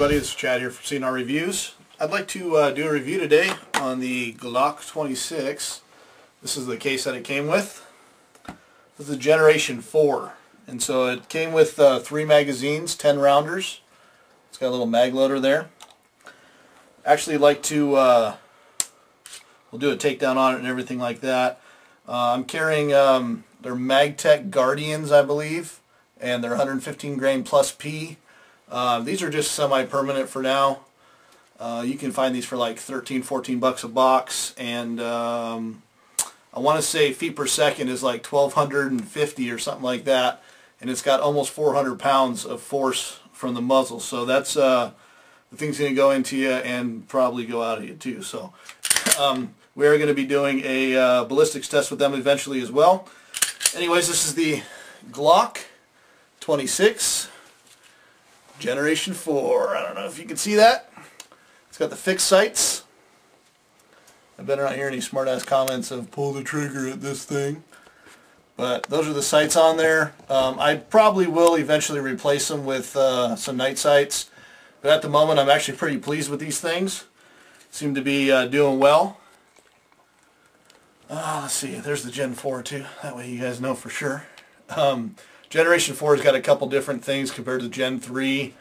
everybody, this is Chad here from CNR Reviews. I'd like to do a review today on the Glock 26. This is the case that it came with. This is the Generation 4. And so it came with 3 magazines, 10 rounders. It's got a little mag loader there. Actually like to, we'll do a takedown on it and everything like that. I'm carrying their MagTech Guardians, I believe, and they're 115 grain plus P. These are just semi-permanent for now. You can find these for like 13, 14 bucks a box, and I want to say feet per second is like 1250 or something like that, and it's got almost 400 pounds of force from the muzzle, so that's the thing's going to go into you and probably go out of you too. So we are going to be doing a ballistics test with them eventually as well. Anyways, this is the Glock 26 Generation 4. I don't know if you can see that. It's got the fixed sights. I better not hear any smart-ass comments of pull the trigger at this thing. But those are the sights on there. I probably will eventually replace them with some night sights. But at the moment, I'm actually pretty pleased with these things. Seem to be doing well. Let's see, there's the Gen 4 too. That way you guys know for sure. Generation 4 has got a couple different things compared to Gen 3.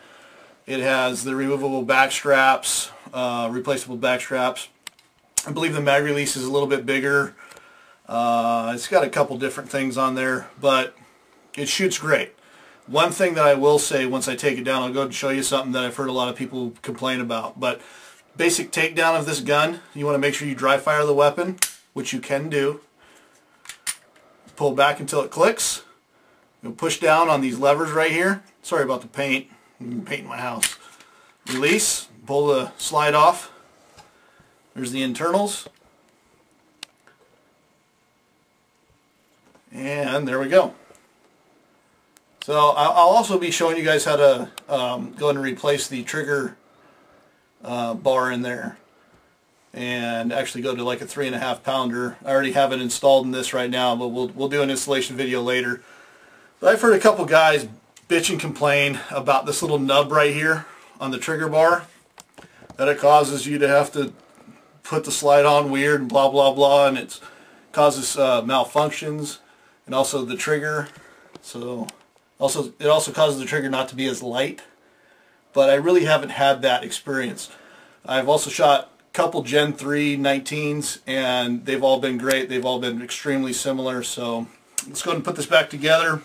It has the removable back straps, replaceable back straps. I believe the mag release is a little bit bigger. It's got a couple different things on there, but it shoots great. One thing that I will say once I take it down, I'll go and show you something that I've heard a lot of people complain about. But basic takedown of this gun, you want to make sure you dry fire the weapon, which you can do. Pull back until it clicks. You'll push down on these levers right here. Sorry about the paint. I'm painting my house. Release. Pull the slide off. There's the internals. And there we go. So I'll also be showing you guys how to go and replace the trigger bar in there. And actually go to like a 3.5 pounder. I already have it installed in this right now, but we'll do an installation video later. But I've heard a couple guys bitch and complain about this little nub right here on the trigger bar, that it causes you to have to put the slide on weird and blah blah blah, and it causes malfunctions, and also the trigger. So it also causes the trigger not to be as light. But I really haven't had that experience. I've also shot a couple Gen 3 19s, and they've all been great. They've all been extremely similar. So let's go ahead and put this back together.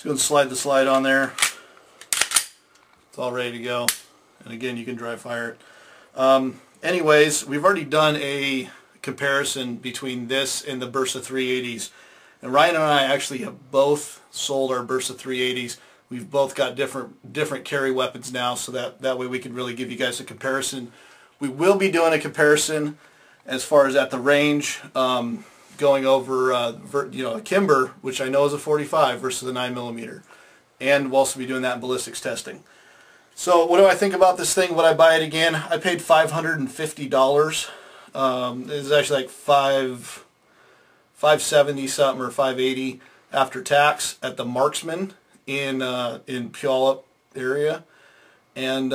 Go and slide the slide on there. It's all ready to go. And again, you can dry fire it. Anyways, we've already done a comparison between this and the Bursa 380s. And Ryan and I actually have both sold our Bursa 380s. We've both got different carry weapons now, so that way we can really give you guys a comparison. We will be doing a comparison as far as at the range. Going over a Kimber, which I know is a 45 versus the 9mm, and we'll also be doing that in ballistics testing. So what do I think about this thing? Would I buy it again? I paid $550. It's actually like $570 something or $580 after tax at the Marksman in Puyallup area, and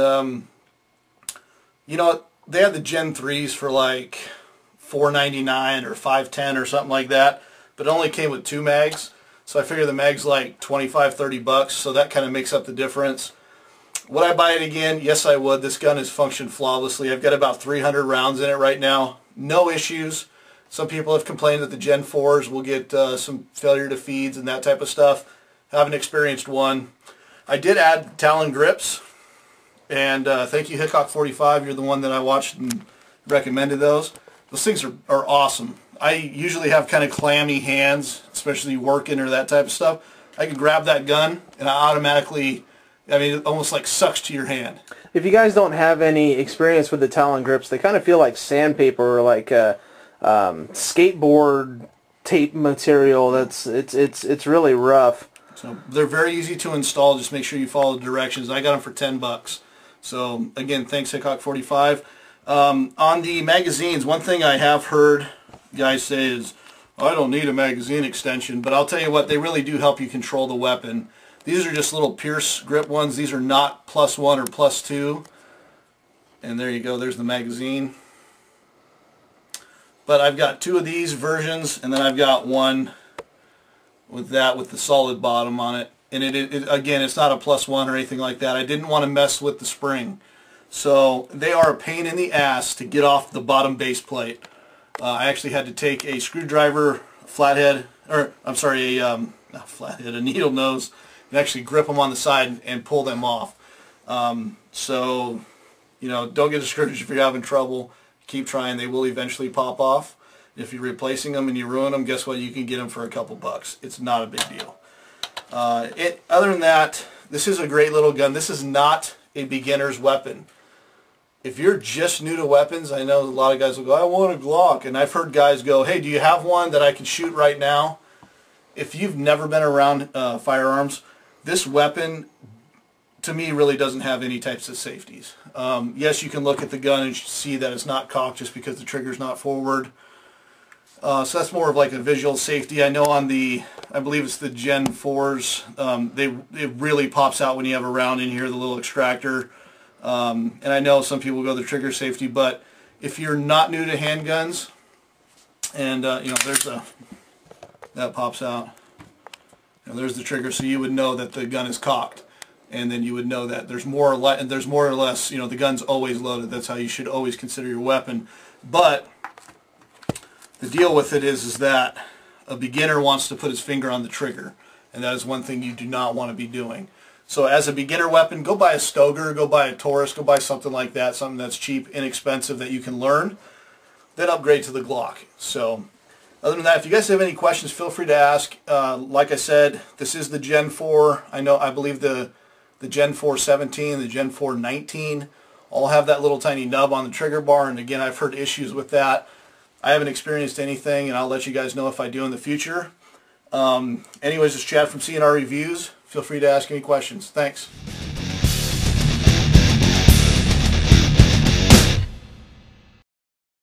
you know, they had the Gen 3s for like $4.99 or $5.10 or something like that, but it only came with 2 mags, so I figure the mag's like 25-30 bucks, so that kind of makes up the difference. Would I buy it again? Yes, I would. This gun has functioned flawlessly. I've got about 300 rounds in it right now. No issues. Some people have complained that the Gen 4s will get some failure to feeds and that type of stuff. Haven't experienced one. I did add Talon grips, and thank you Hickok 45. You're the one that I watched and recommended those. Those things are awesome. I usually have kind of clammy hands, especially working or that type of stuff. I can grab that gun and I automatically, it almost like sucks to your hand. If you guys don't have any experience with the Talon grips, they kind of feel like sandpaper or like skateboard tape material. It's really rough. So they're very easy to install. Just make sure you follow the directions. I got them for 10 bucks. So again, thanks Hickok 45. On the magazines, one thing I have heard guys say is, I don't need a magazine extension, but I'll tell you what, they really do help you control the weapon. These are just little Pierce grip ones. These are not +1 or +2. And there you go, there's the magazine. But I've got 2 of these versions, and then I've got one with the solid bottom on it. And again, it's not a +1 or anything like that. I didn't want to mess with the spring. So they are a pain in the ass to get off the bottom base plate. I actually had to take a screwdriver, flathead, or I'm sorry, not flathead, a needle nose, and actually grip them on the side and pull them off. So, you know, don't get discouraged if you're having trouble. Keep trying. They will eventually pop off. If you're replacing them and you ruin them, guess what? You can get them for a couple bucks. It's not a big deal. Other than that, this is a great little gun. This is not a beginner's weapon. If you're just new to weapons, I know a lot of guys will go, I want a Glock. And I've heard guys go, hey, do you have one that I can shoot right now? If you've never been around firearms, this weapon, to me, really doesn't have any types of safeties. Yes, you can look at the gun and see that it's not cocked just because the trigger's not forward. So that's more of like a visual safety. I know on the, I believe it's the Gen 4s, it really pops out when you have a round in here, the little extractor. And I know some people go the trigger safety, but if you're not new to handguns, and you know, that pops out. You know, there's the trigger, so you would know that the gun is cocked, and then you would know that there's more or less, you know, the gun's always loaded. That's how you should always consider your weapon. But the deal with it is that a beginner wants to put his finger on the trigger, and that is one thing you do not want to be doing. So as a beginner weapon, go buy a Stoger, go buy a Taurus, go buy something like that, something that's cheap, inexpensive, that you can learn. Then upgrade to the Glock. So other than that, if you guys have any questions, feel free to ask. Like I said, this is the Gen 4. I believe the Gen 4 17, the Gen 4 19 all have that little tiny nub on the trigger bar, and again, I've heard issues with that. I haven't experienced anything, and I'll let you guys know if I do in the future. Anyways, it's Chad from CNR Reviews. Feel free to ask any questions. Thanks.